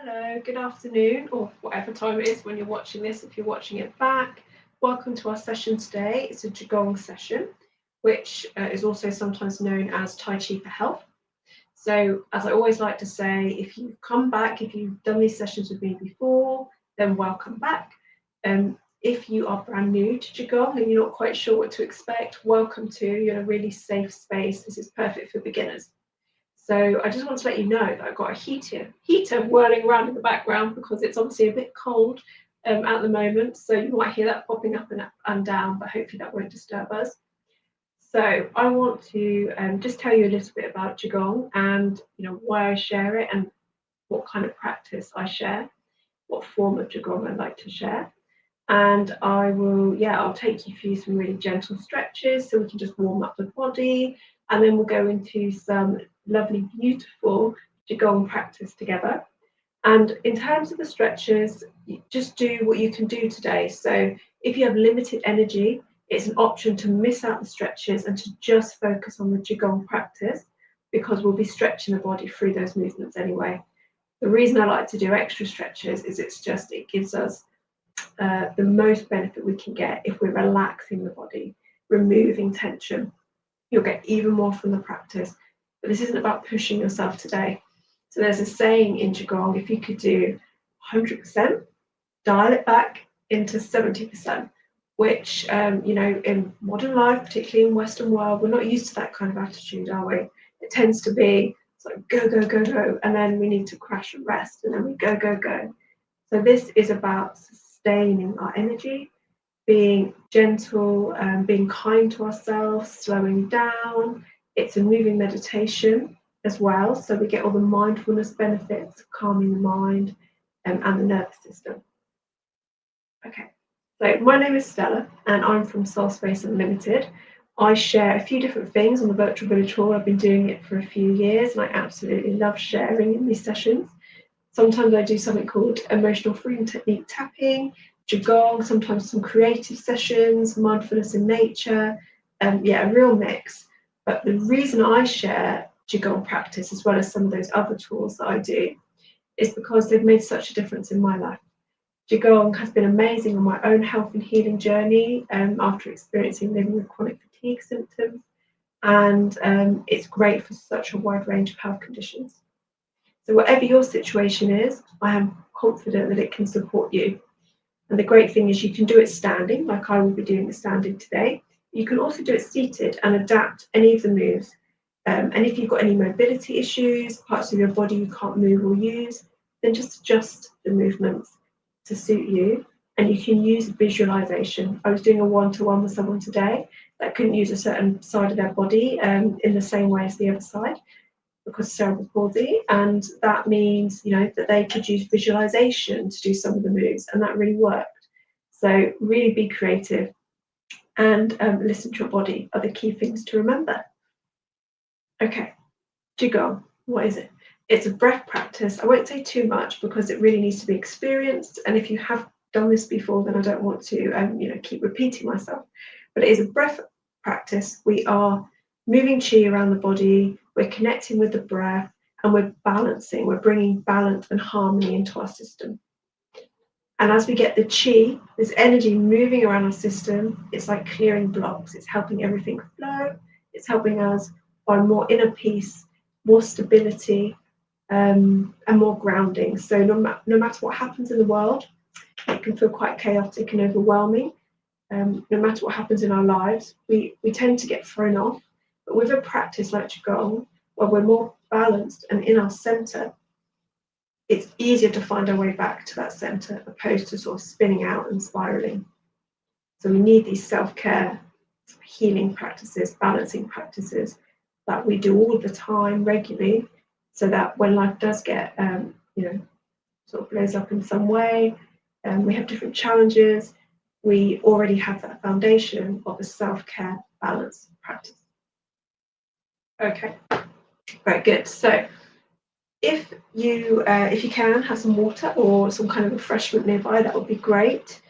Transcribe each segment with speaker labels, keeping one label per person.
Speaker 1: Hello, good afternoon, or whatever time it is when you're watching this, if you're watching it back. Welcome to our session today. It's a qigong session, which is also sometimes known as Tai Chi for Health. So, as I always like to say, if you've come back, if you've done these sessions with me before, then welcome back. If you are brand new to qigong and you're not quite sure what to expect, welcome to. You're in a really safe space. This is perfect for beginners. So I just want to let you know that I've got a heater whirling around in the background because it's obviously a bit cold at the moment. So you might hear that popping up and down, but hopefully that won't disturb us. So I want to just tell you a little bit about Qigong and why I share it and what kind of practice I share, what form of Qigong I like to share. And I'll take you through some really gentle stretches so we can just warm up the body. And then we'll go into some lovely, beautiful Qigong practice together. And in terms of the stretches, just do what you can do today. So if you have limited energy, it's an option to miss out the stretches and to just focus on the Qigong practice because we'll be stretching the body through those movements anyway. The reason I like to do extra stretches is it gives us the most benefit we can get if we're relaxing the body, removing tension. You'll get even more from the practice. But this isn't about pushing yourself today. So there's a saying in Qigong, if you could do 100%, dial it back into 70%, which, in modern life, particularly in Western world, we're not used to that kind of attitude, are we? It tends to be like go, go, go, go, and then we need to crash and rest, and then we go, go, go. So this is about sustaining our energy, being gentle, being kind to ourselves, slowing down. It's a moving meditation as well, so we get all the mindfulness benefits, calming the mind and the nervous system. Okay, so my name is Stella and I'm from Soul Space Unlimited. I share a few different things on the Virtual Village Hall. I've been doing it for a few years and I absolutely love sharing in these sessions. Sometimes I do something called emotional freedom technique tapping, qigong, sometimes some creative sessions, mindfulness in nature, a real mix. But the reason I share qigong practice as well as some of those other tools that I do is because they've made such a difference in my life. Qigong has been amazing on my own health and healing journey after experiencing living with chronic fatigue symptoms, and it's great for such a wide range of health conditions. So whatever your situation is, I am confident that it can support you. And the great thing is you can do it standing, like I will be doing the standing today. You can also do it seated and adapt any of the moves. And if you've got any mobility issues, parts of your body you can't move or use, then just adjust the movements to suit you. And you can use visualization. I was doing a one-to-one with someone today that couldn't use a certain side of their body in the same way as the other side, because of cerebral palsy, and that means that they could use visualization to do some of the moves, and that really worked. So really be creative and listen to your body are the key things to remember. Okay, qigong, what is it? It's a breath practice. I won't say too much because it really needs to be experienced, and if you have done this before, then I don't want to keep repeating myself. But it is a breath practice. We are moving qi around the body, we're connecting with the breath, and we're balancing, we're bringing balance and harmony into our system. And as we get the qi, this energy moving around our system, it's like clearing blocks. It's helping everything flow. It's helping us find more inner peace, more stability, and more grounding. So no matter what happens in the world, it can feel quite chaotic and overwhelming. No matter what happens in our lives, we tend to get thrown off. But with a practice like Qigong, where we're more balanced and in our center, it's easier to find our way back to that center, opposed to sort of spinning out and spiraling. So we need these self-care, healing practices, balancing practices that we do all the time, regularly, so that when life does get, sort of blows up in some way, we have different challenges, we already have that foundation of a self-care balance practice. Okay, very good. So if you can have some water or some kind of refreshment nearby, that would be great.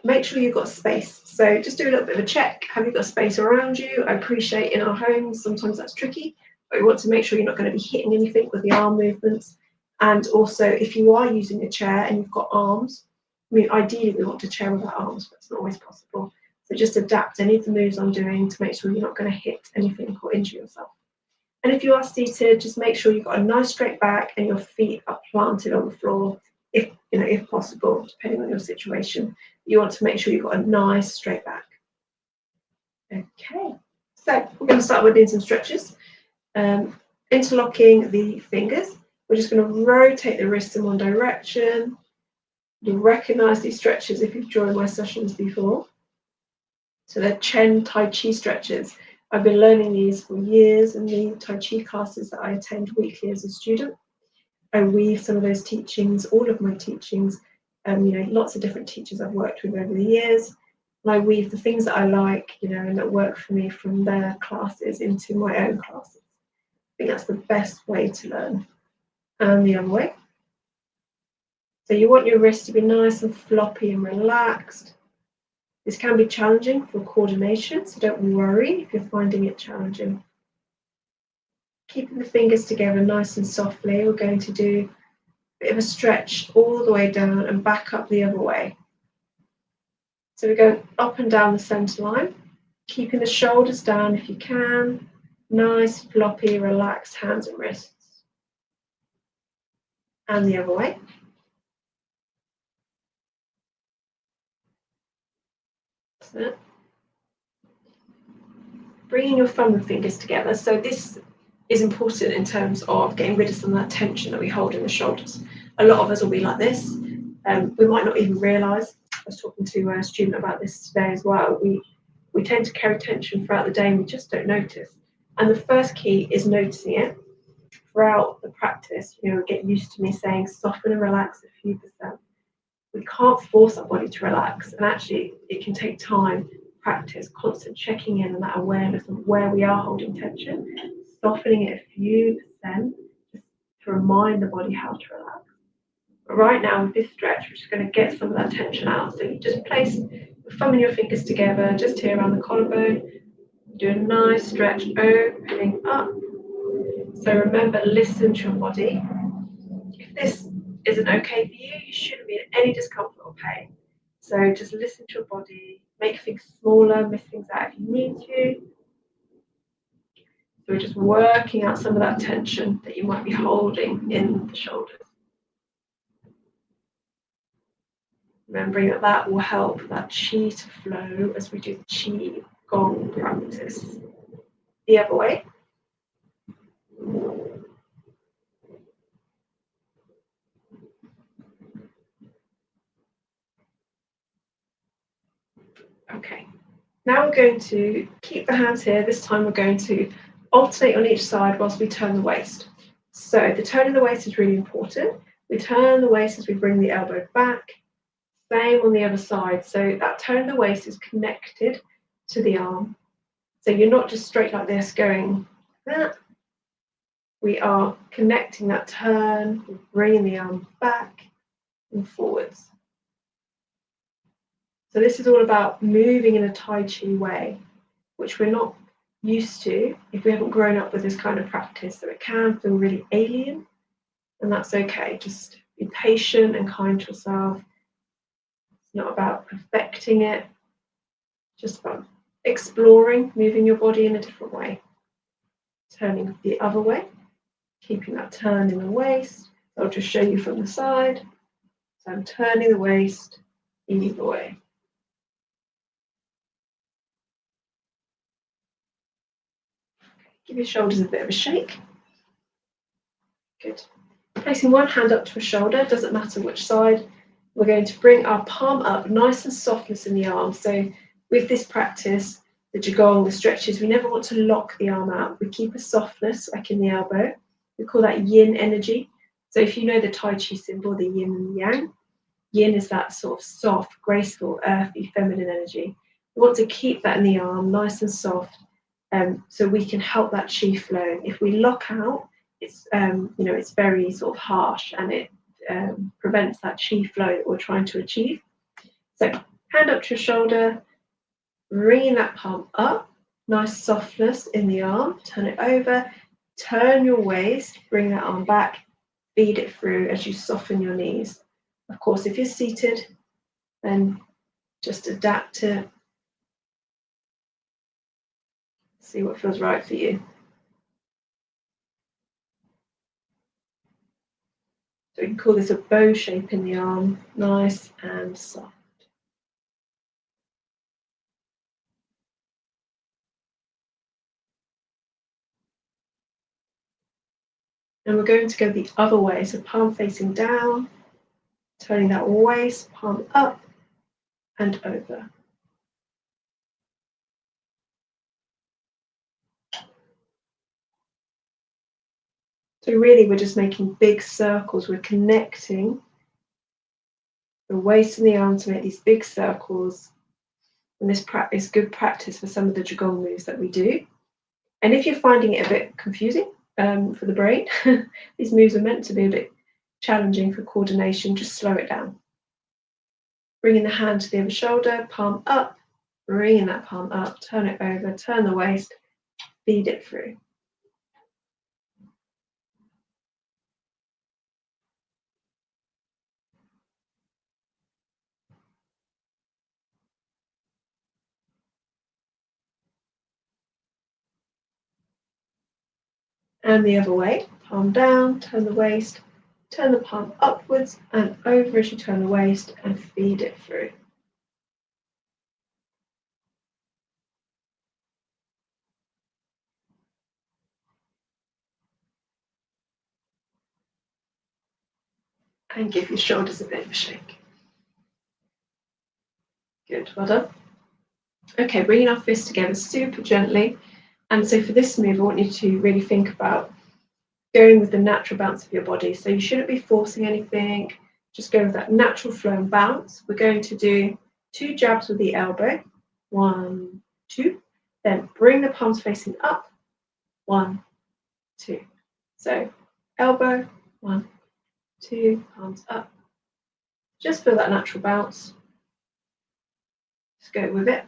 Speaker 1: Make sure you've got space. So just do a little bit of a check. Have you got space around you? I appreciate in our homes, sometimes that's tricky, but we want to make sure you're not going to be hitting anything with the arm movements. And also, if you are using a chair and you've got arms, I mean, ideally we want a chair without arms, but it's not always possible. So just adapt any of the moves I'm doing to make sure you're not going to hit anything or injure yourself. And if you are seated, just make sure you've got a nice straight back and your feet are planted on the floor, if possible, depending on your situation. You want to make sure you've got a nice straight back. Okay, so we're going to start with doing some stretches. Interlocking the fingers. We're just going to rotate the wrists in one direction. You'll recognize these stretches if you've joined my sessions before. So they're Chen Tai Chi stretches. I've been learning these for years in the Tai Chi classes that I attend weekly as a student. I weave some of those teachings, all of my teachings, lots of different teachers I've worked with over the years. And I weave the things that I like, and that work for me from their classes into my own classes. I think that's the best way to learn. And the other way. So you want your wrist to be nice and floppy and relaxed. This can be challenging for coordination, so don't worry if you're finding it challenging. Keeping the fingers together nice and softly, we're going to do a bit of a stretch all the way down and back up the other way. So we're going up and down the centre line, keeping the shoulders down if you can. Nice, floppy, relaxed hands and wrists. And the other way. That's it. Bringing your thumb and fingers together. So this is important in terms of getting rid of some of that tension that we hold in the shoulders. A lot of us will be like this. We might not even realise. I was talking to a student about this today as well. We tend to carry tension throughout the day and we just don't notice. And the first key is noticing it. Throughout the practice, get used to me saying soften and relax a few %. We can't force our body to relax, and actually it can take time, practice, constant checking in and that awareness of where we are holding tension, softening it a few % just to remind the body how to relax. But right now with this stretch, we're just going to get some of that tension out. So you just place your thumb and your fingers together just here around the collarbone. Do a nice stretch, opening up. So remember, listen to your body. If this isn't okay for you, you shouldn't be in any discomfort or pain. So just listen to your body, make things smaller, miss things out if you need to. So we're just working out some of that tension that you might be holding in the shoulders. Remembering that will help that qi to flow as we do the qi gong practice. The other way. Okay, now we're going to keep the hands here. This time we're going to alternate on each side whilst we turn the waist. So the turn of the waist is really important. We turn the waist as we bring the elbow back. Same on the other side. So that turn of the waist is connected to the arm. So you're not just straight like this going that. We are connecting that turn, bringing the arm back and forwards. So this is all about moving in a Tai Chi way, which we're not used to if we haven't grown up with this kind of practice. So it can feel really alien, and that's okay. Just be patient and kind to yourself. It's not about perfecting it, just about exploring, moving your body in a different way. Turning the other way, keeping that turn in the waist. I'll just show you from the side. So I'm turning the waist either way. Give your shoulders a bit of a shake. Good. Placing one hand up to a shoulder, doesn't matter which side. We're going to bring our palm up, nice and softness in the arm. So with this practice, the qigong, the stretches, we never want to lock the arm out. We keep a softness like in the elbow. We call that yin energy. So if you know the Tai Chi symbol, the yin and the yang, yin is that sort of soft, graceful, earthy, feminine energy. We want to keep that in the arm, nice and soft, so we can help that qi flow. If we lock out, it's it's very sort of harsh, and it prevents that qi flow that we're trying to achieve. So hand up to your shoulder, bringing that palm up, nice softness in the arm. Turn it over, turn your waist, bring that arm back, feed it through as you soften your knees. Of course, if you're seated, then just adapt it. See what feels right for you. So we can call this a bow shape in the arm, nice and soft. And we're going to go the other way, so palm facing down, turning that waist, palm up and over. So really we're just making big circles. We're connecting the waist and the arm to make these big circles. And this is good practice for some of the qigong moves that we do. And if you're finding it a bit confusing for the brain, these moves are meant to be a bit challenging for coordination, just slow it down. Bringing the hand to the other shoulder, palm up, bringing that palm up, turn it over, turn the waist, feed it through. And the other way, palm down, turn the waist, turn the palm upwards and over as you turn the waist and feed it through. And give your shoulders a bit of a shake. Good, well done. Okay, bringing our fists together super gently. And so for this move, I want you to really think about going with the natural bounce of your body. So you shouldn't be forcing anything, just go with that natural flow and bounce. We're going to do 2 jabs with the elbow, 1, 2, then bring the palms facing up, 1, 2. So elbow, 1, 2, palms up. Just feel that natural bounce. Just go with it.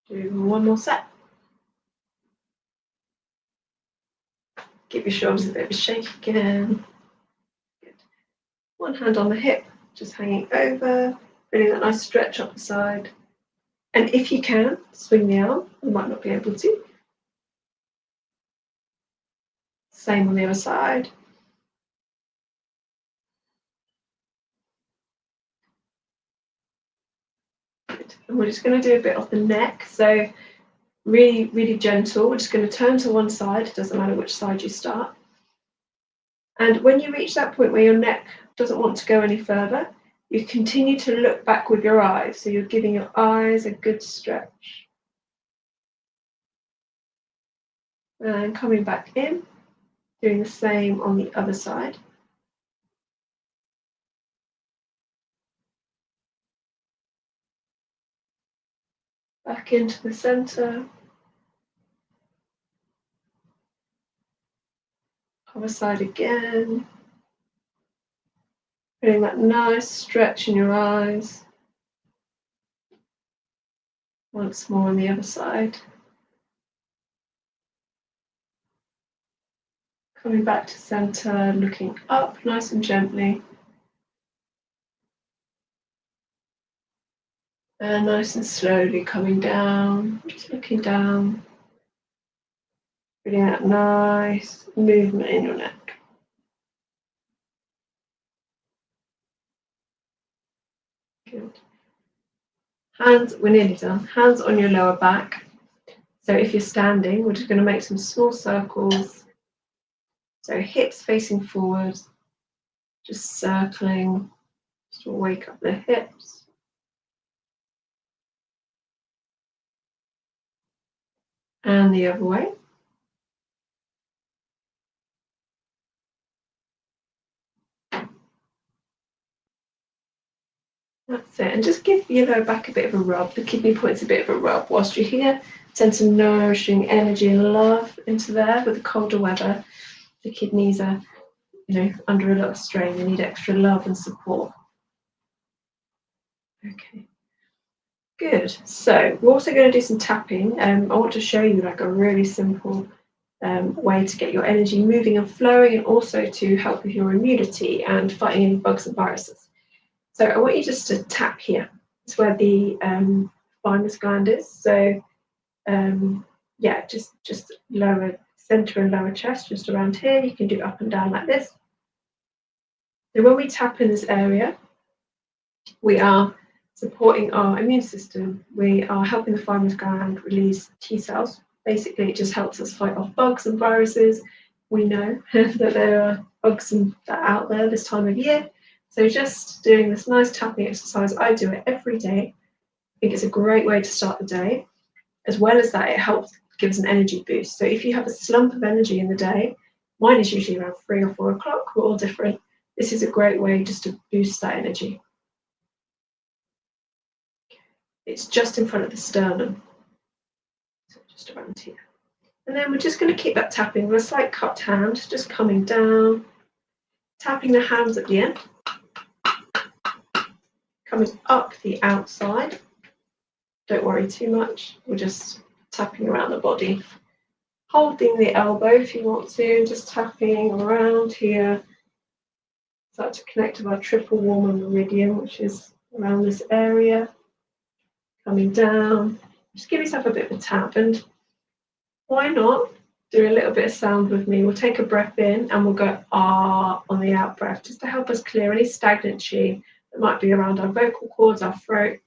Speaker 1: Do one more set. Give your shoulders a bit of a shake again. Good. One hand on the hip, just hanging over, feeling that nice stretch up the side. And if you can, swing the arm. You might not be able to. Same on the other side. Good. And we're just going to do a bit off the neck. So really, really gentle. We're just going to turn to one side. It doesn't matter which side you start. And when you reach that point where your neck doesn't want to go any further, you continue to look back with your eyes. So you're giving your eyes a good stretch. And coming back in, doing the same on the other side. Back into the center. Other side again. Feeling that nice stretch in your eyes. Once more on the other side. Coming back to center, looking up nice and gently. And nice and slowly coming down, just looking down. Feeling that nice movement in your neck. Good. Hands, we're nearly done. Hands on your lower back. So if you're standing, we're just going to make some small circles. So hips facing forward, just circling, just to wake up the hips. And the other way. That's it. And just give your lower back a bit of a rub. The kidney points a bit of a rub whilst you're here. Send some nourishing energy and love into there. With the colder weather, the kidneys are, under a lot of strain. They need extra love and support. Okay. Good. So we're also going to do some tapping. I want to show you like a really simple way to get your energy moving and flowing, and also to help with your immunity and fighting any bugs and viruses. So I want you just to tap here. It's where the thymus gland is. So yeah, just lower center and lower chest, just around here. You can do up and down like this. So when we tap in this area, we are supporting our immune system. We are helping the thymus gland release T cells. Basically, it just helps us fight off bugs and viruses. We know that there are bugs that are out there this time of year. So just doing this nice tapping exercise, I do it every day. I think it's a great way to start the day. As well as that, it helps give us an energy boost. So if you have a slump of energy in the day, mine is usually around 3 or 4 o'clock, we're all different. This is a great way just to boost that energy. It's just in front of the sternum, so just around here. And then we're just going to keep that tapping with a slight cupped hand, just coming down, tapping the hands at the end, coming up the outside. Don't worry too much, we're just tapping around the body. Holding the elbow if you want to, just tapping around here. Start to connect to our triple warmer meridian, which is around this area. Coming down, just give yourself a bit of a tap, and why not do a little bit of sound with me? We'll take a breath in and we'll go ah on the out breath, just to help us clear any stagnant chi that might be around our vocal cords, our throat.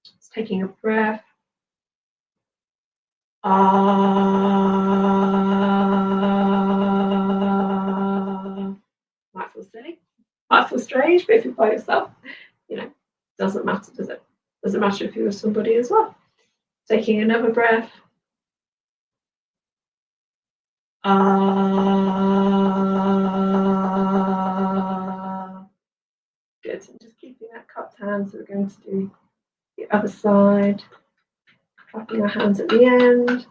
Speaker 1: Just taking a breath. Ah. Might feel silly, might feel strange, but if you're by yourself, doesn't matter, does it? Doesn't matter if you're with somebody as well. Taking another breath. Good. And just keeping that cupped hand. So we're going to do the other side. Clapping our hands at the end.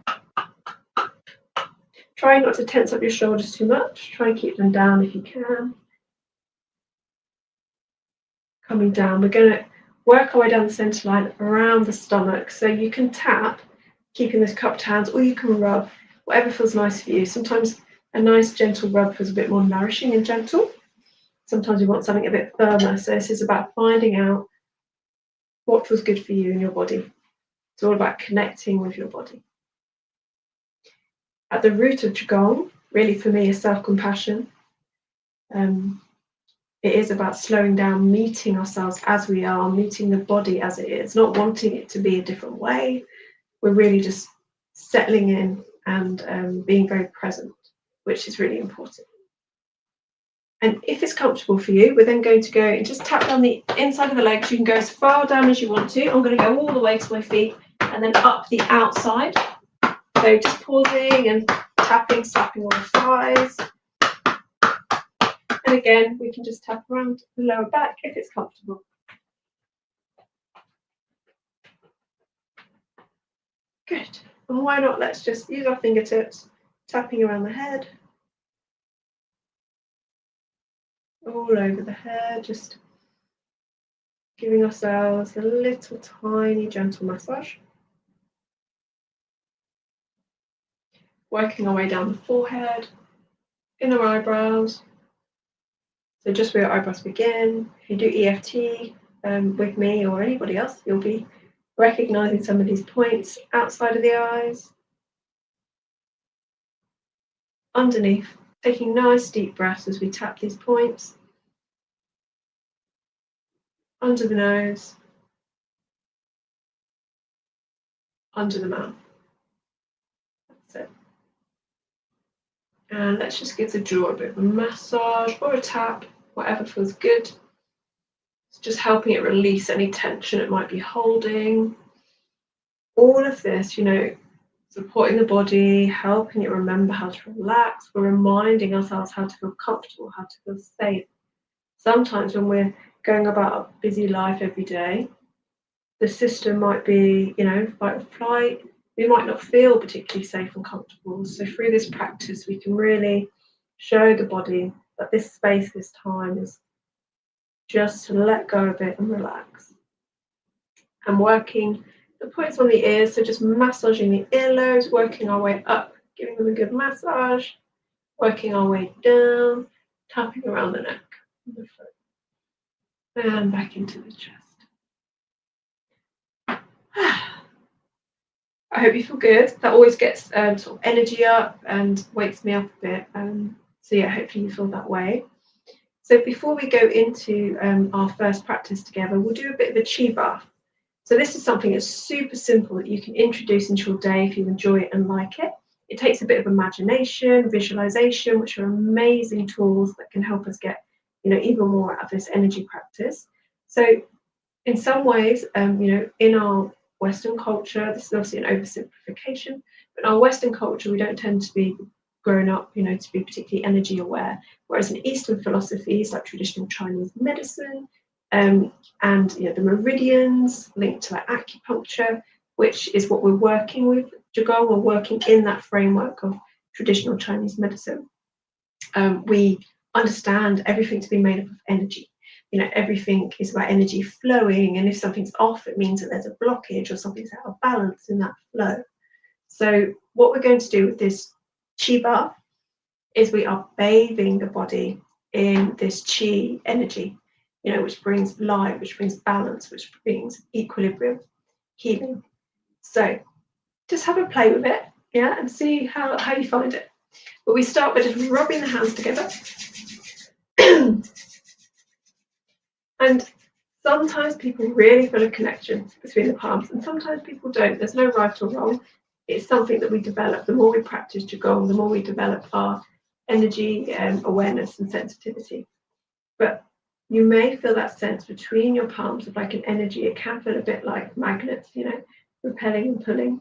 Speaker 1: Try not to tense up your shoulders too much. Try and keep them down if you can. Coming down. We're going to work our way down the centre line around the stomach. So you can tap, keeping this cupped hands, or you can rub, whatever feels nice for you. Sometimes a nice gentle rub feels a bit more nourishing and gentle. Sometimes you want something a bit firmer. So this is about finding out what feels good for you in your body. It's all about connecting with your body. At the root of qigong, really for me, is self-compassion. It is about slowing down, meeting ourselves as we are, meeting the body as it is, not wanting it to be a different way. We're really just settling in and being very present, which is really important. And if it's comfortable for you, we're then going to go and just tap down the inside of the legs. You can go as far down as you want to. I'm going to go all the way to my feet and then up the outside. So just pausing and tapping, slapping on the thighs. And again, we can just tap around the lower back if it's comfortable. Good. And why not? Let's just use our fingertips, tapping around the head. All over the head, just giving ourselves a little tiny gentle massage. Working our way down the forehead, inner eyebrows. So just where your eyebrows begin. If you do EFT with me or anybody else, you'll be recognizing some of these points outside of the eyes. Underneath, taking nice deep breaths as we tap these points. Under the nose. Under the mouth. That's it. And let's just give the jaw a bit of a massage or a tap, whatever feels good. It's just helping it release any tension it might be holding. All of this, supporting the body, helping it remember how to relax. We're reminding ourselves how to feel comfortable, how to feel safe. Sometimes when we're going about a busy life every day, the system might be, fight or flight. We might not feel particularly safe and comfortable. So through this practice, we can really show the body that this space, this time is just to let go of it and relax. and working the points on the ears, so just massaging the earlobes, working our way up, giving them a good massage, working our way down, tapping around the neck and the throat, and back into the chest. I hope you feel good. That always gets sort of energy up and wakes me up a bit. So yeah, hopefully you feel that way. So before we go into our first practice together, we'll do a bit of a chi bath. So this is something that's super simple that you can introduce into your day if you enjoy it and like it. It takes a bit of imagination, visualization, which are amazing tools that can help us get, even more out of this energy practice. So in some ways, in our Western culture, this is obviously an oversimplification, but in our Western culture, we don't tend to be grown up, to be particularly energy aware. Whereas in Eastern philosophies, like traditional Chinese medicine, and the meridians linked to like acupuncture, which is what we're working with, qigong, we're working in that framework of traditional Chinese medicine. We understand everything to be made up of energy. Everything is about energy flowing, and if something's off, it means that there's a blockage or something's out of balance in that flow. So what we're going to do with this chi bath is we are bathing the body in this chi energy, which brings life, which brings balance, which brings equilibrium, healing. So just have a play with it, and see how you find it. But we start by just rubbing the hands together. And sometimes people really feel a connection between the palms, and sometimes people don't. There's no right or wrong. It's something that we develop. The more we practice qigong, the more we develop our energy awareness and sensitivity. But you may feel that sense between your palms of like an energy. It can feel a bit like magnets, repelling and pulling.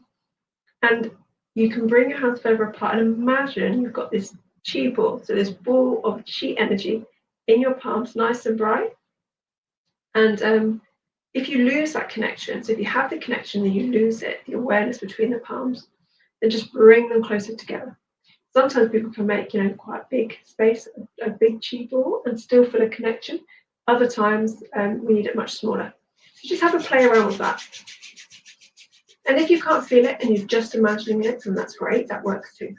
Speaker 1: And you can bring your hands further apart and imagine you've got this chi ball, so this ball of chi energy in your palms, nice and bright. And if you lose that connection, so if you have the connection and you lose it, the awareness between the palms, then just bring them closer together. Sometimes people can make, quite a big space, a big chi ball, and still feel a connection. Other times, we need it much smaller. So just have a play around with that. And if you can't feel it and you're just imagining it, then that's great. That works too.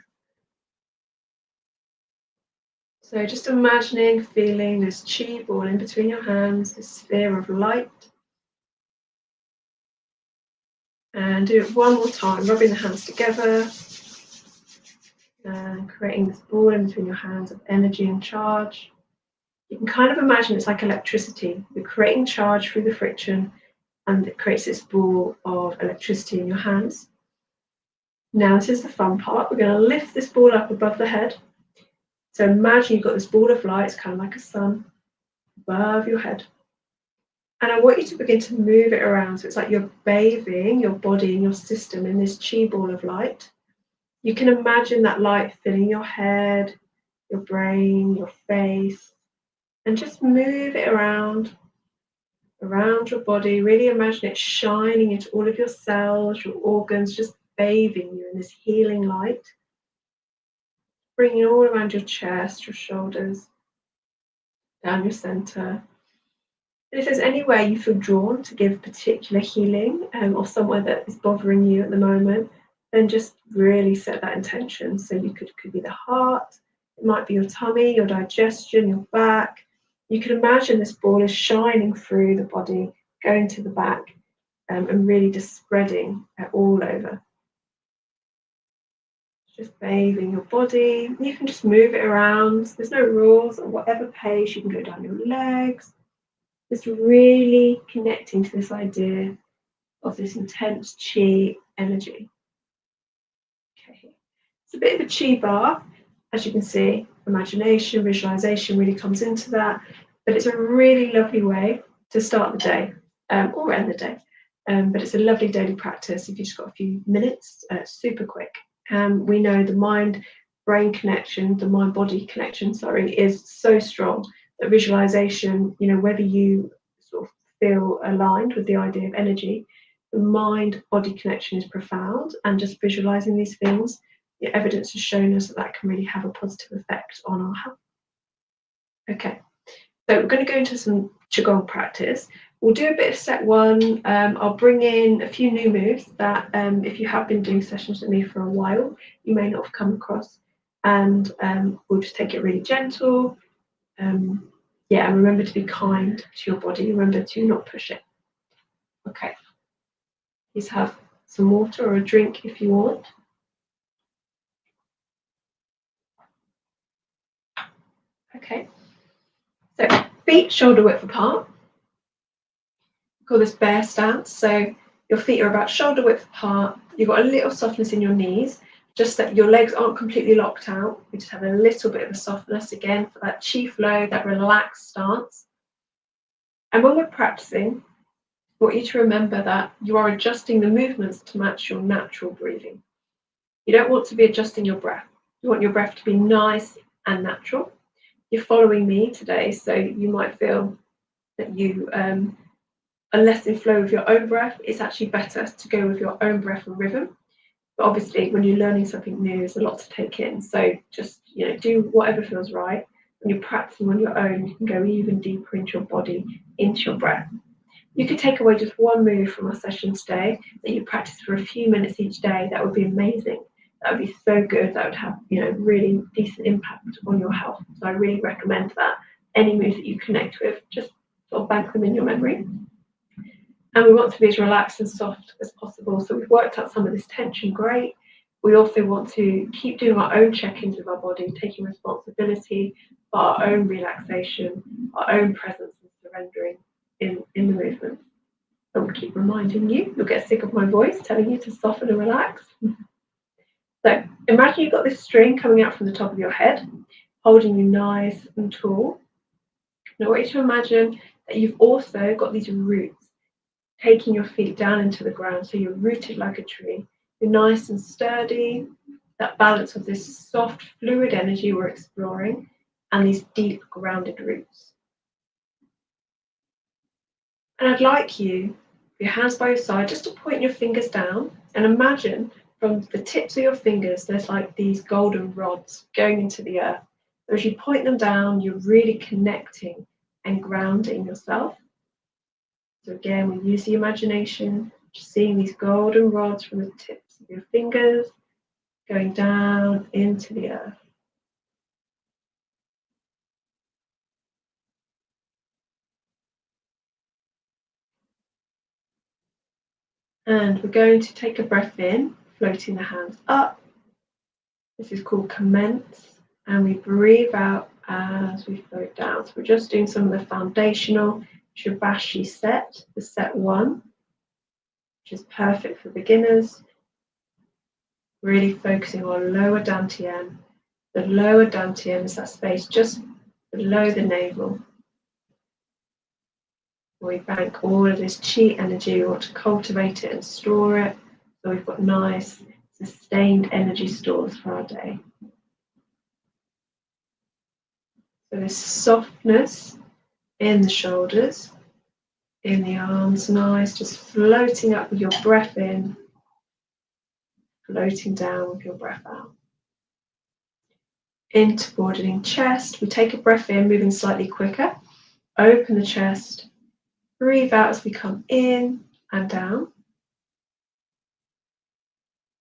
Speaker 1: So just imagining, feeling this chi ball in between your hands, this sphere of light. And do it one more time, rubbing the hands together and creating this ball in between your hands of energy and charge. You can kind of imagine it's like electricity. You're creating charge through the friction, and it creates this ball of electricity in your hands. Now this is the fun part. We're going to lift this ball up above the head. So imagine you've got this ball of light, it's kind of like a sun, above your head. And I want you to begin to move it around. So it's like you're bathing your body and your system in this chi ball of light. You can imagine that light filling your head, your brain, your face, and just move it around your body. Really imagine it shining into all of your cells, your organs, just bathing you in this healing light. Bringing it all around your chest, your shoulders, down your center. And if there's anywhere you feel drawn to give particular healing, or somewhere that is bothering you at the moment, then just really set that intention. So you could be the heart, it might be your tummy, your digestion, your back. You can imagine this ball is shining through the body, going to the back, and really just spreading all over. Just bathing your body. You can just move it around. There's no rules, at whatever pace. You can go down your legs. Just really connecting to this idea of this intense chi energy. Okay, it's a bit of a chi bath. As you can see, imagination, visualization really comes into that. But it's a really lovely way to start the day or end the day. But it's a lovely daily practice if you've just got a few minutes, super quick. We know the mind-brain connection, the mind-body connection, is so strong that visualization, whether you sort of feel aligned with the idea of energy, the mind-body connection is profound, and just visualizing these things, the evidence has shown us that can really have a positive effect on our health. Okay, so we're going to go into some qigong practice. we'll do a bit of set one. I'll bring in a few new moves that if you have been doing sessions with me for a while, you may not have come across. And we'll just take it really gentle. Yeah, and remember to be kind to your body. Remember to not push it. Okay. Please have some water or a drink if you want. Okay. So feet shoulder width apart. We call this bear stance. So your feet are about shoulder width apart. You've got a little softness in your knees, just that your legs aren't completely locked out. We just have a little bit of a softness again for that chi flow, that relaxed stance. And when we're practicing, I want you to remember that you are adjusting the movements to match your natural breathing. You don't want to be adjusting your breath. You want your breath to be nice and natural. You're following me today, so you might feel that you are less in flow with your own breath. It's actually better to go with your own breath and rhythm. But obviously, when you're learning something new, there's a lot to take in. So just do whatever feels right. When you're practicing on your own, you can go even deeper into your body, into your breath. You could take away just one move from our session today that you practice for a few minutes each day. That would be amazing. That would be so good. That would have really decent impact on your health. So I really recommend that. Any moves that you connect with, just sort of bank them in your memory. And we want to be as relaxed and soft as possible. So we've worked out some of this tension, great. We also want to keep doing our own check-ins with our body, taking responsibility for our own relaxation, our own presence and surrendering in the movement. I will keep reminding you, you'll get sick of my voice telling you to soften and relax. So imagine you've got this string coming out from the top of your head, holding you nice and tall. Now I want you to imagine that you've also got these roots taking your feet down into the ground, so you're rooted like a tree. You're nice and sturdy, that balance of this soft, fluid energy we're exploring, and these deep, grounded roots. And I'd like you, with your hands by your side, just to point your fingers down and imagine from the tips of your fingers, there's like these golden rods going into the earth. So as you point them down, you're really connecting and grounding yourself. So again, we use the imagination, just seeing these golden rods from the tips of your fingers going down into the earth. And we're going to take a breath in, floating the hands up. This is called commence. And we breathe out as we float down. So we're just doing some of the foundational Shibashi set, the set one, which is perfect for beginners. Really focusing on lower dantian. The lower dantian is that space just below the navel. We bank all of this chi energy. We want to cultivate it and store it. So we've got nice, sustained energy stores for our day. So this softness in the shoulders, in the arms, nice, just floating up with your breath in, floating down with your breath out. Into broadening chest, we take a breath in, moving slightly quicker, open the chest, breathe out as we come in and down.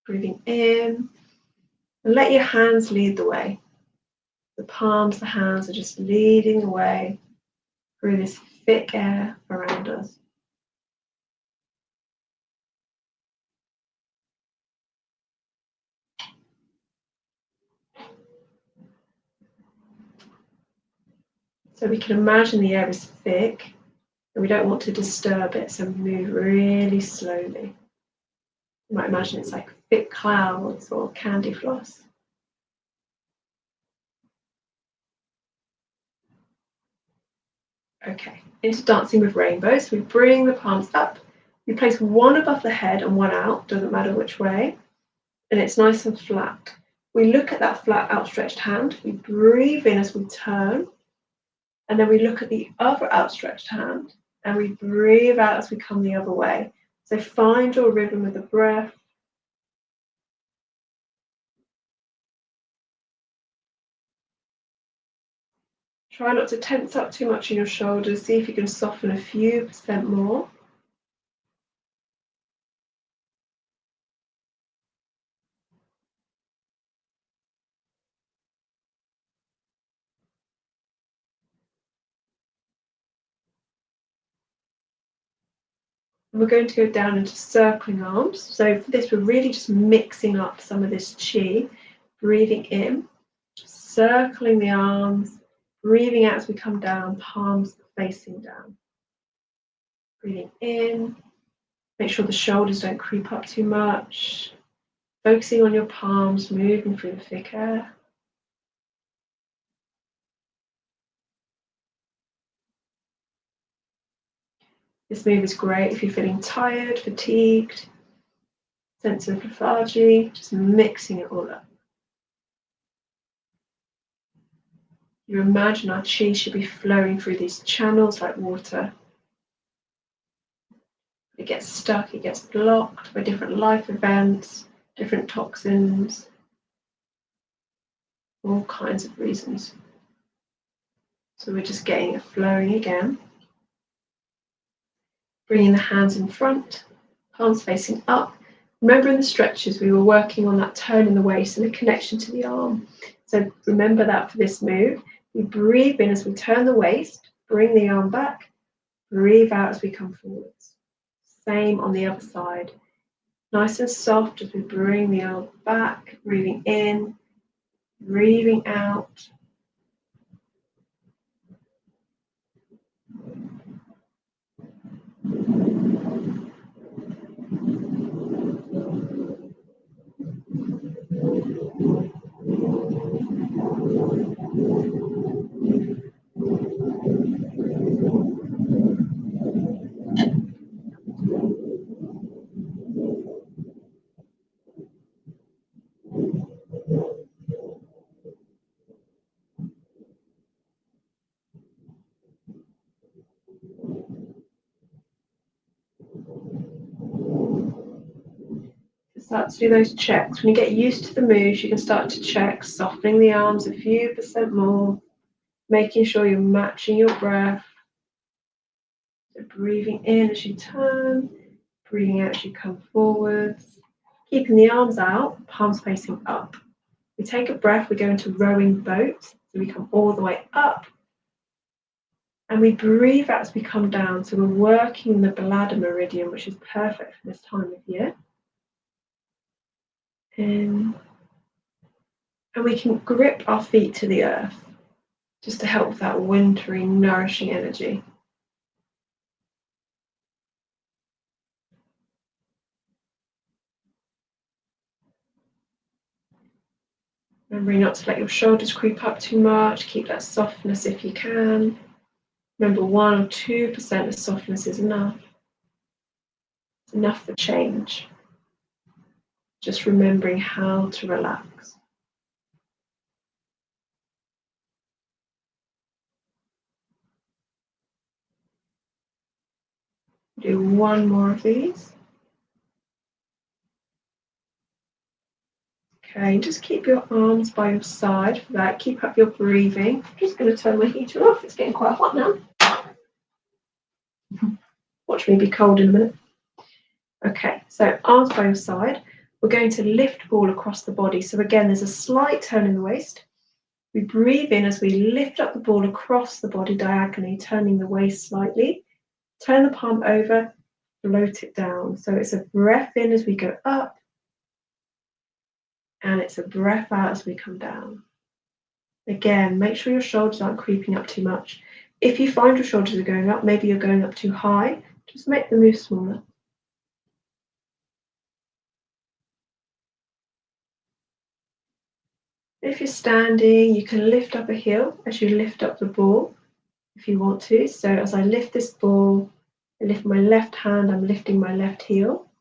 Speaker 1: Breathing in, and let your hands lead the way. The palms, the hands are just leading the way through this thick air around us. So we can imagine the air is thick and we don't want to disturb it, so we move really slowly. You might imagine it's like thick clouds or candy floss. Okay, into dancing with rainbows. We bring the palms up. We place one above the head and one out, doesn't matter which way. And it's nice and flat. We look at that flat outstretched hand. We breathe in as we turn. And then we look at the other outstretched hand. And we breathe out as we come the other way. So find your rhythm with the breath. Try not to tense up too much in your shoulders. See if you can soften a few percent more. And we're going to go down into circling arms. So for this, we're really just mixing up some of this chi. Breathing in, circling the arms, breathing out as we come down, palms facing down. Breathing in, make sure the shoulders don't creep up too much. Focusing on your palms, moving through the thick air. This move is great if you're feeling tired, fatigued, sense of lethargy, just mixing it all up. You imagine our chi should be flowing through these channels like water. It gets stuck, it gets blocked by different life events, different toxins, all kinds of reasons. So we're just getting it flowing again. Bringing the hands in front, palms facing up. Remember in the stretches we were working on that turn in the waist and the connection to the arm. So remember that for this move. We breathe in as we turn the waist, bring the arm back, breathe out as we come forwards. Same on the other side. Nice and soft as we bring the arm back, breathing in, breathing out. Start to do those checks. When you get used to the moves, you can start to check, softening the arms a few percent more, making sure you're matching your breath. So breathing in as you turn, breathing out as you come forwards, keeping the arms out, palms facing up. We take a breath, we go into rowing boat, so we come all the way up, and we breathe out as we come down. So we're working the bladder meridian, which is perfect for this time of year. And we can grip our feet to the earth, just to help with that wintry, nourishing energy. Remembering not to let your shoulders creep up too much, keep that softness if you can. Remember 1 or 2% of softness is enough. It's enough for change. Just remembering how to relax. Do one more of these. Okay, just keep your arms by your side for that. Keep up your breathing. I'm just going to turn my heater off. It's getting quite hot now. Watch me be cold in a minute. Okay, so arms by your side. We're going to lift ball across the body. So again, there's a slight turn in the waist. We breathe in as we lift up the ball across the body diagonally, turning the waist slightly. Turn the palm over, float it down. So it's a breath in as we go up, and it's a breath out as we come down. Again, make sure your shoulders aren't creeping up too much. If you find your shoulders are going up, maybe you're going up too high, just make the move smaller. If you're standing, you can lift up a heel as you lift up the ball if you want to. So as I lift this ball, I lift my left hand, I'm lifting my left heel.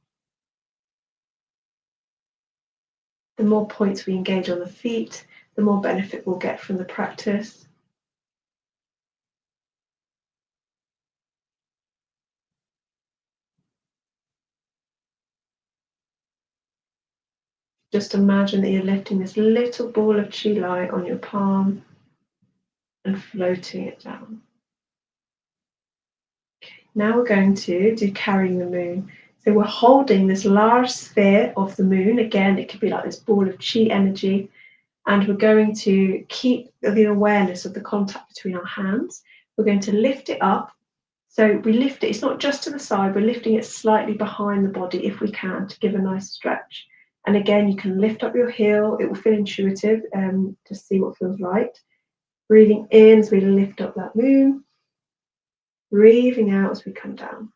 Speaker 1: The more points we engage on the feet, the more benefit we'll get from the practice. Just imagine that you're lifting this little ball of chi light on your palm. and floating it down. Okay, now we're going to do carrying the moon. So we're holding this large sphere of the moon. Again, it could be like this ball of chi energy. And we're going to keep the awareness of the contact between our hands. We're going to lift it up. So we lift it, it's not just to the side, we're lifting it slightly behind the body if we can to give a nice stretch. And again, you can lift up your heel, it will feel intuitive, to see what feels right. Breathing in as we lift up that moon, breathing out as we come down.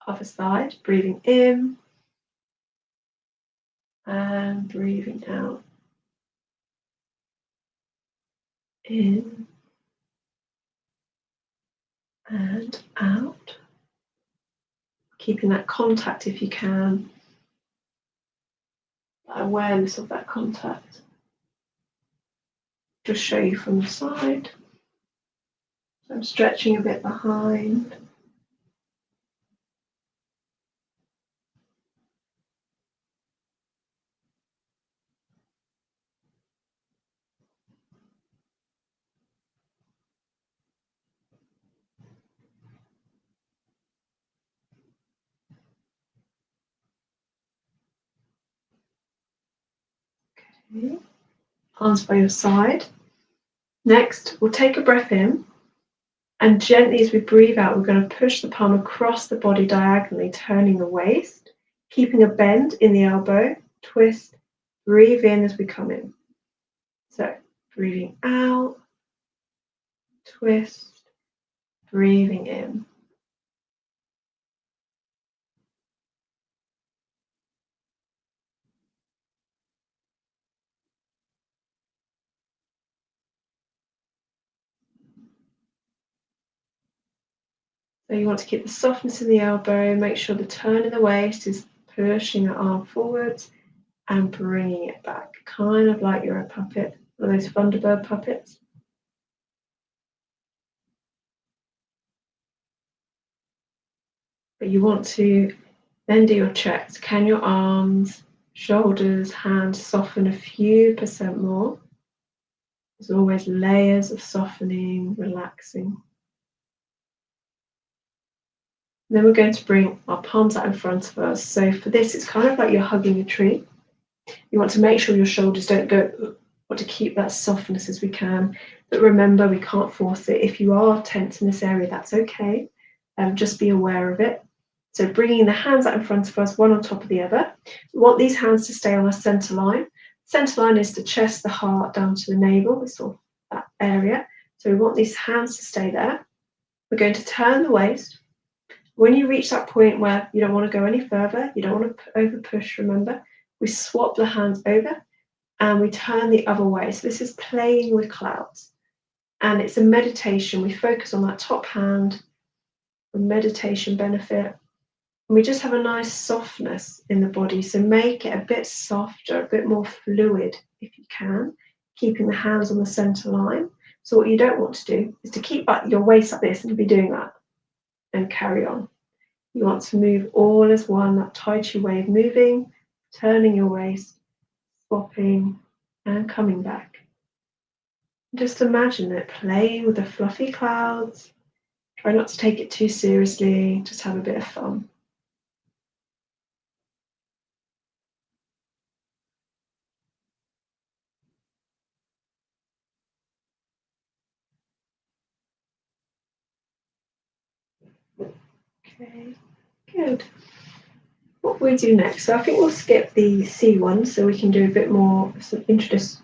Speaker 1: Other side, breathing in and breathing out. In and out. Keeping that contact if you can, that awareness of that contact. Just show you from the side. So I'm stretching a bit behind. Okay. Arms by your side. Next, we'll take a breath in, and gently as we breathe out, we're going to push the palm across the body diagonally, turning the waist, keeping a bend in the elbow, twist, breathe in as we come in. So, breathing out, twist, breathing in. So you want to keep the softness in the elbow, make sure the turn in the waist is pushing the arm forwards and bringing it back, kind of like you're a puppet, one of those Thunderbird puppets. But you want to then do your checks. Can your arms, shoulders, hands soften a few percent more? There's always layers of softening, relaxing. And then we're going to bring our palms out in front of us. So for this, it's kind of like you're hugging a tree. You want to make sure your shoulders don't go, want to keep that softness as we can. But remember, we can't force it. If you are tense in this area, that's okay. Just be aware of it. So bringing the hands out in front of us, one on top of the other. We want these hands to stay on a center line. Center line is the chest, the heart, down to the navel, this sort of that area. So we want these hands to stay there. We're going to turn the waist. When you reach that point where you don't want to go any further, you don't want to over push, remember, we swap the hands over and we turn the other way. So this is playing with clouds. And it's a meditation. We focus on that top hand, the meditation benefit. And we just have a nice softness in the body. So make it a bit softer, a bit more fluid if you can, keeping the hands on the center line. So what you don't want to do is to keep your waist like this and be doing that and carry on. You want to move all as one, that Tai Chi way of moving, turning your waist, swapping, and coming back. Just imagine it playing with the fluffy clouds. Try not to take it too seriously, just have a bit of fun. Okay, good. What we do next, so I think we'll skip the C ones so we can do a bit more, introduce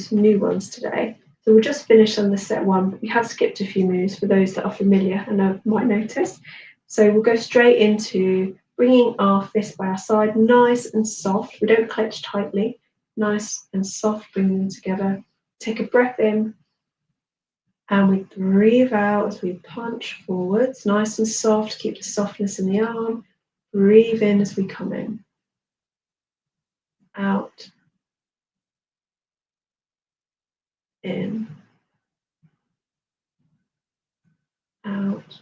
Speaker 1: some new ones today. So we'll just finish on the set one. We have skipped a few moves for those that are familiar and might notice. So we'll go straight into bringing our fist by our side, nice and soft. We don't clench tightly, nice and soft, bringing them together. Take a breath in and we breathe out as we punch forwards, nice and soft, keep the softness in the arm. Breathe in as we come in. Out. In. Out.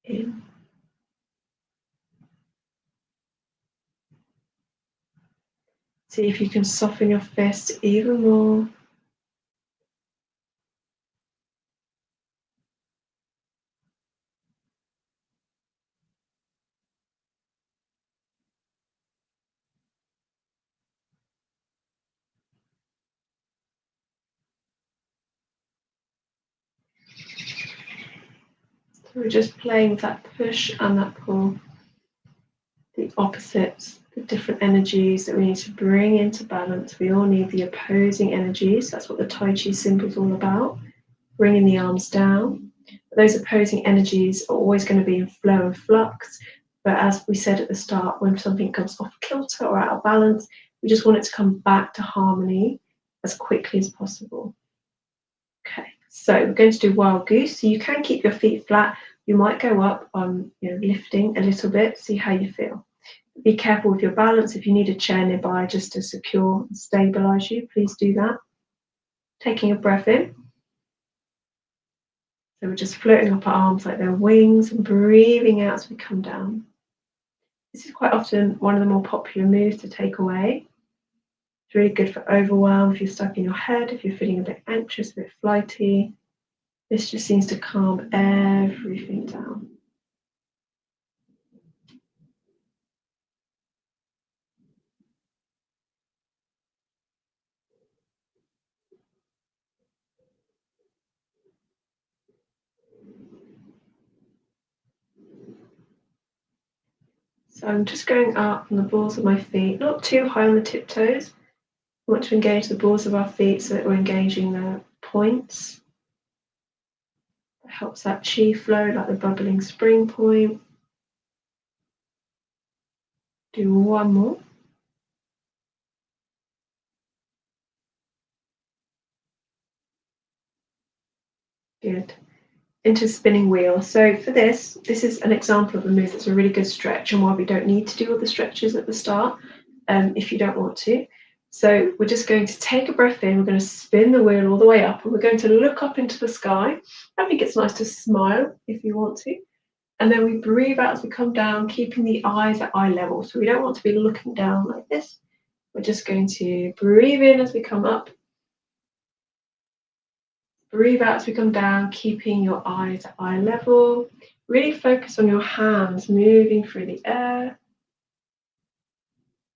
Speaker 1: In. See if you can soften your fist even more. So we're just playing with that push and that pull, the opposites, the different energies that we need to bring into balance. We all need the opposing energies. That's what the Tai Chi symbol is all about, bringing the arms down. But those opposing energies are always going to be in flow and flux. But as we said at the start, when something comes off kilter or out of balance, we just want it to come back to harmony as quickly as possible. Okay, so we're going to do wild goose. So you can keep your feet flat. You might go up on, lifting a little bit, see how you feel. Be careful with your balance. If you need a chair nearby just to secure and stabilize you, please do that. Taking a breath in. So we're just floating up our arms like they're wings and breathing out as we come down. This is quite often one of the more popular moves to take away. It's really good for overwhelm, if you're stuck in your head, if you're feeling a bit anxious, a bit flighty. This just seems to calm everything down. So I'm just going up on the balls of my feet, not too high on the tiptoes. We want to engage the balls of our feet so that we're engaging the points. It helps that chi flow, like the bubbling spring point. Do one more. Good. Into spinning wheel. So for this is an example of a move that's a really good stretch, and why we don't need to do all the stretches at the start if you don't want to. So we're just going to take a breath in, we're going to spin the wheel all the way up, and we're going to look up into the sky. I think it's nice to smile if you want to. And then we breathe out as we come down, keeping the eyes at eye level. So we don't want to be looking down like this. We're just going to breathe in as we come up. Breathe out as we come down, keeping your eyes at eye level. Really focus on your hands moving through the air.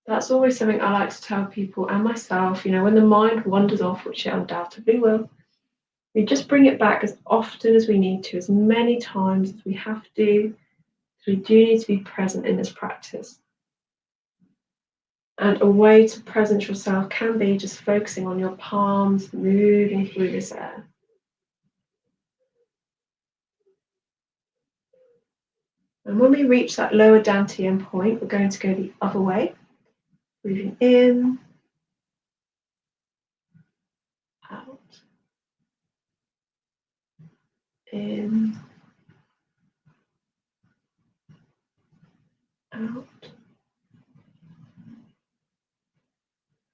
Speaker 1: That's always something I like to tell people and myself, when the mind wanders off, which it undoubtedly will, we just bring it back as often as we need to, as many times as we have to. We do need to be present in this practice. And a way to present yourself can be just focusing on your palms moving through this air. And when we reach that lower dantian point, we're going to go the other way. Breathing in, out, in, out.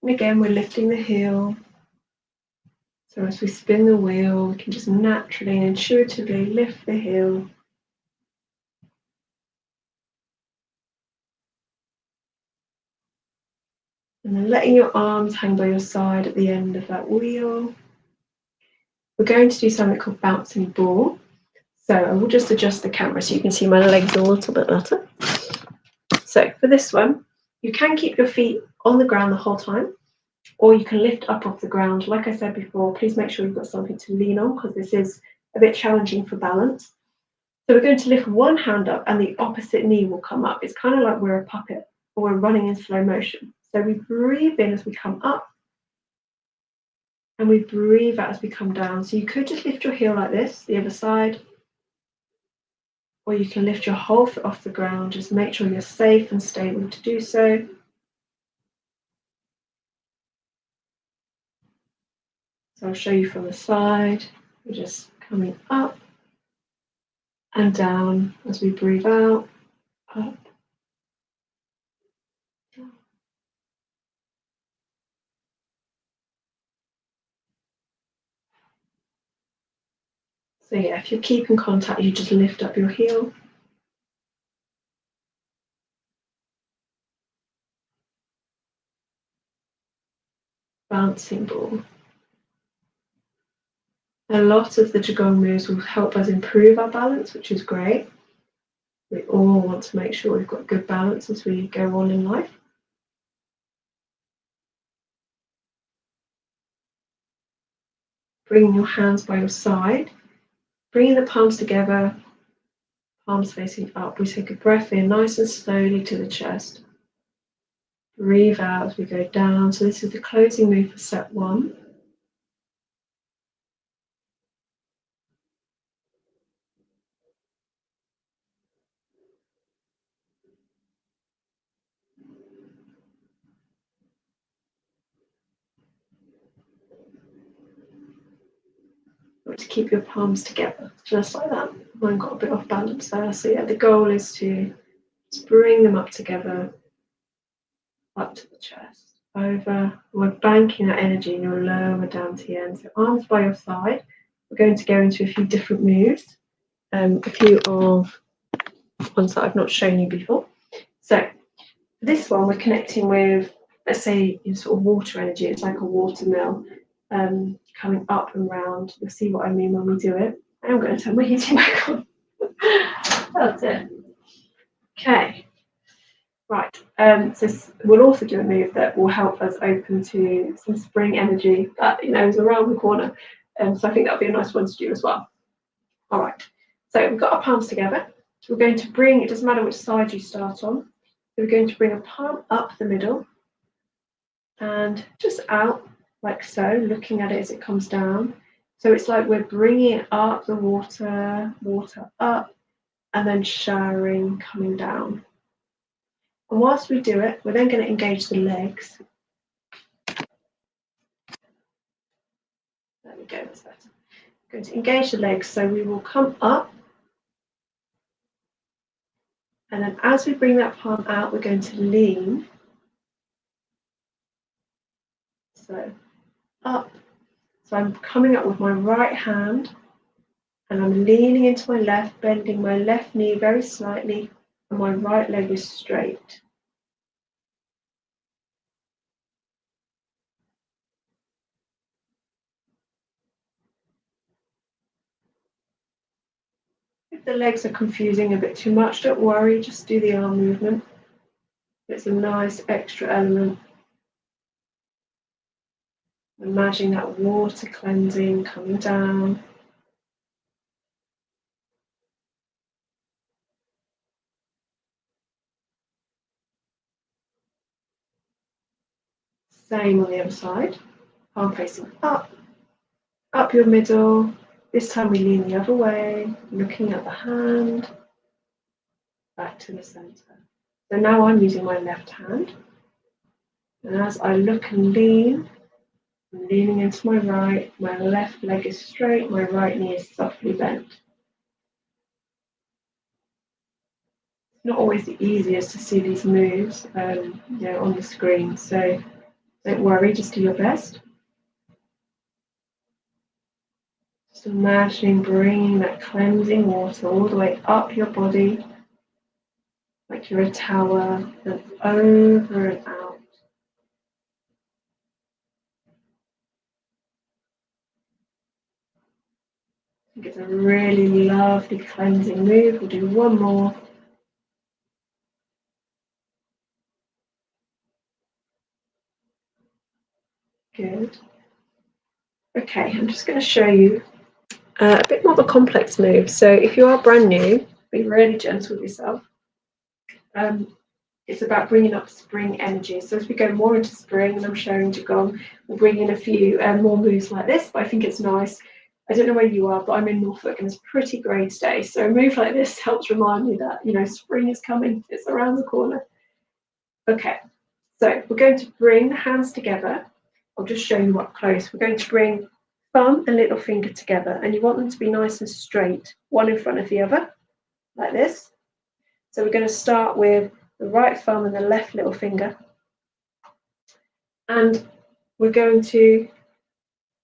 Speaker 1: And again, we're lifting the heel. So as we spin the wheel, we can just naturally and intuitively lift the heel. And then letting your arms hang by your side at the end of that wheel. We're going to do something called bouncing ball. So I will just adjust the camera so you can see my legs a little bit better. So for this one, you can keep your feet on the ground the whole time, or you can lift up off the ground. Like I said before, please make sure you've got something to lean on, because this is a bit challenging for balance. So we're going to lift one hand up and the opposite knee will come up. It's kind of like we're a puppet or we're running in slow motion. So we breathe in as we come up and we breathe out as we come down. So you could just lift your heel like this, the other side, or you can lift your whole foot off the ground. Just make sure you're safe and stable to do so. So I'll show you from the side. We're just coming up and down as we breathe out, up. So yeah, if you're keeping contact, you just lift up your heel. bouncing ball. A lot of the qigong moves will help us improve our balance, which is great. We all want to make sure we've got good balance as we go on in life. Bringing your hands by your side, bringing the palms together, palms facing up. We take a breath in nice and slowly to the chest. Breathe out as we go down. So this is the closing move for set 1. To keep your palms together, just like that. Mine got a bit off balance there. So yeah, the goal is to just bring them up together, up to the chest, over. We're banking that energy in your lower down to the end. So arms by your side. We're going to go into a few different moves. A few of ones that I've not shown you before. So this one we're connecting with, let's say, sort of water energy. It's like a water mill. Coming up and round. You'll see what I mean when we do it. I am going to turn my heating back on. That's it. Okay. Right. So we'll also do a move that will help us open to some spring energy that is around the corner. So I think that'll be a nice one to do as well. All right. So we've got our palms together. We're going to bring, it doesn't matter which side you start on. So we're going to bring a palm up the middle and just out like so, looking at it as it comes down. So it's like we're bringing up the water up, and then showering, coming down. And whilst we do it, we're then going to engage the legs. There we go, that's better. We're going to engage the legs, so we will come up, and then as we bring that palm out, we're going to lean. So up. So I'm coming up with my right hand, and I'm leaning into my left, bending my left knee very slightly, and my right leg is straight. If the legs are confusing a bit too much, don't worry, just do the arm movement. It's a nice extra element. Imagine that water cleansing coming down. Same on the other side. Palm facing up, up your middle. This time we lean the other way, looking at the hand, back to the center. So now I'm using my left hand. And as I look and lean, I'm leaning into my right, my left leg is straight, my right knee is softly bent. Not always the easiest to see these moves on the screen, so don't worry, just do your best. Just imagining bringing that cleansing water all the way up your body, like you're a tower, and over and out. I think it's a really lovely cleansing move. We'll do one more. Good. Okay, I'm just going to show you a bit more of a complex move. So if you are brand new, be really gentle with yourself. It's about bringing up spring energy. So as we go more into spring, and I'm showing qigong, we'll bring in a few more moves like this, but I think it's nice. I don't know where you are, but I'm in Norfolk and it's pretty grey today. So a move like this helps remind me that, spring is coming, it's around the corner. Okay, so we're going to bring the hands together. I'll just show you up close. We're going to bring thumb and little finger together, and you want them to be nice and straight, one in front of the other, like this. So we're going to start with the right thumb and the left little finger. And we're going to,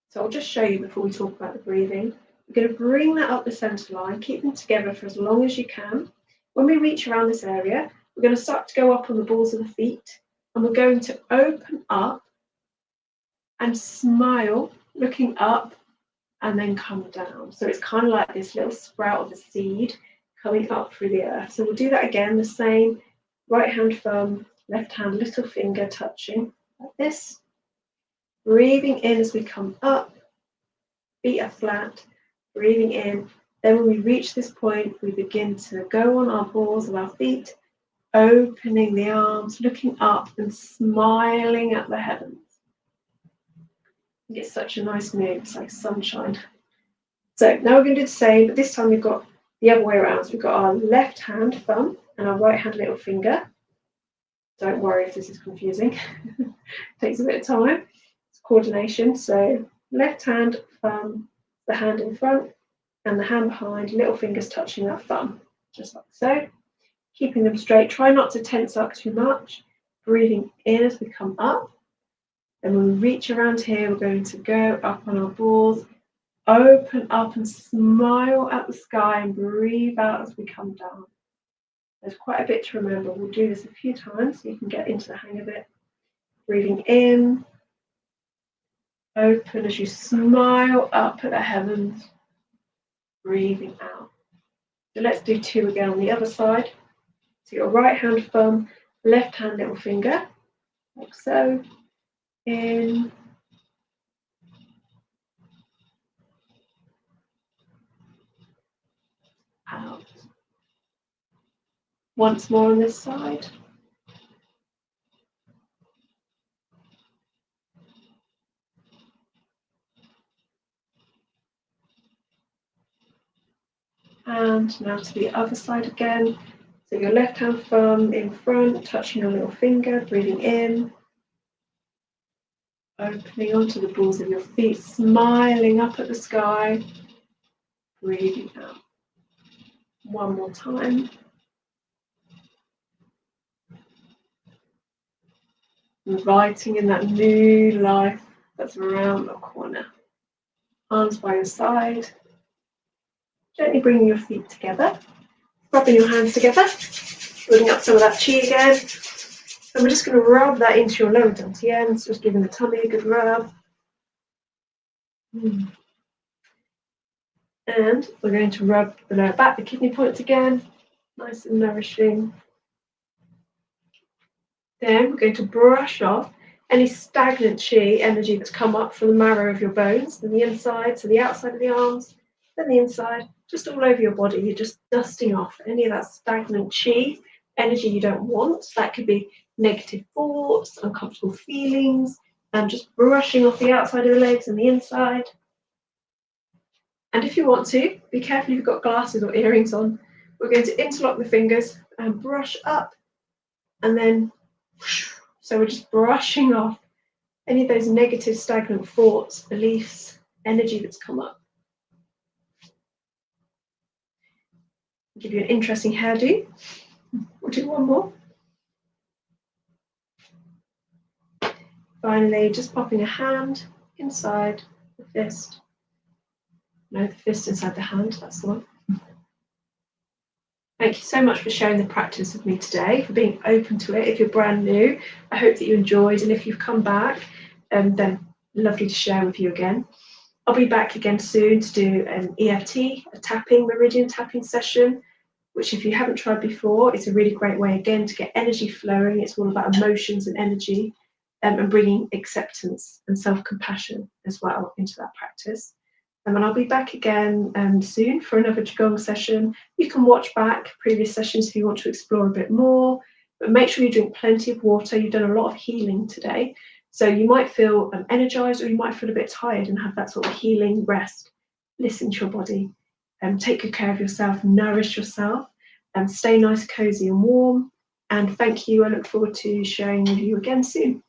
Speaker 1: so I'll just show you before we talk about the breathing. We're going to bring that up the center line, keep them together for as long as you can. When we reach around this area, we're going to start to go up on the balls of the feet, and we're going to open up and smile, looking up, and then come down. So it's kind of like this little sprout of a seed coming up through the earth. So we'll do that again, the same. Right hand thumb, left hand little finger touching like this. Breathing in as we come up, feet are flat, breathing in. Then when we reach this point, we begin to go on our balls of our feet, opening the arms, looking up and smiling at the heavens. It's such a nice mood, it's like sunshine. So now we're going to do the same, but this time we've got the other way around. So we've got our left hand thumb and our right hand little finger. Don't worry if this is confusing. It takes a bit of time. It's coordination. So left hand thumb, the hand in front, and the hand behind, little fingers touching that thumb, just like so. Keeping them straight. Try not to tense up too much. Breathing in as we come up. And when we reach around here, we're going to go up on our balls, open up and smile at the sky and breathe out as we come down. There's quite a bit to remember. We'll do this a few times so you can get into the hang of it. Breathing in, open as you smile up at the heavens, breathing out. So let's do 2 again on the other side. So your right hand thumb, left hand little finger, like so. In, out. Once more on this side. And now to the other side again. So your left hand thumb in front, touching your little finger, breathing in. Opening onto the balls of your feet, smiling up at the sky, breathing out. One more time. Inviting in that new life that's around the corner. Arms by your side. Gently bringing your feet together. Rubbing your hands together. Building up some of that qi again. And we're just going to rub that into your lower dantians, just giving the tummy a good rub. And we're going to rub the lower back, the kidney points again, nice and nourishing. Then we're going to brush off any stagnant qi energy that's come up from the marrow of your bones, from the inside to the outside of the arms, then the inside, just all over your body. You're just dusting off any of that stagnant qi energy you don't want. That could be negative thoughts, uncomfortable feelings, and just brushing off the outside of the legs and the inside. And if you want to, be careful if you've got glasses or earrings on. We're going to interlock the fingers and brush up, and then so we're just brushing off any of those negative stagnant thoughts, beliefs, energy that's come up. I'll give you an interesting hairdo. We'll do one more. Finally, just popping a hand inside the fist. No, the fist inside the hand, that's the one. Thank you so much for sharing the practice with me today, for being open to it. If you're brand new, I hope that you enjoyed, and if you've come back, then lovely to share with you again. I'll be back again soon to do an EFT, a tapping, meridian tapping session, which if you haven't tried before, it's a really great way again to get energy flowing. It's all about emotions and energy, and bringing acceptance and self-compassion as well into that practice. And I'll be back again soon for another qigong session. You can watch back previous sessions if you want to explore a bit more, but make sure you drink plenty of water. You've done a lot of healing today, so you might feel energized, or you might feel a bit tired and have that sort of healing rest. Listen to your body, take good care of yourself, nourish yourself, and stay nice, cozy and warm. And thank you. I look forward to sharing with you again soon.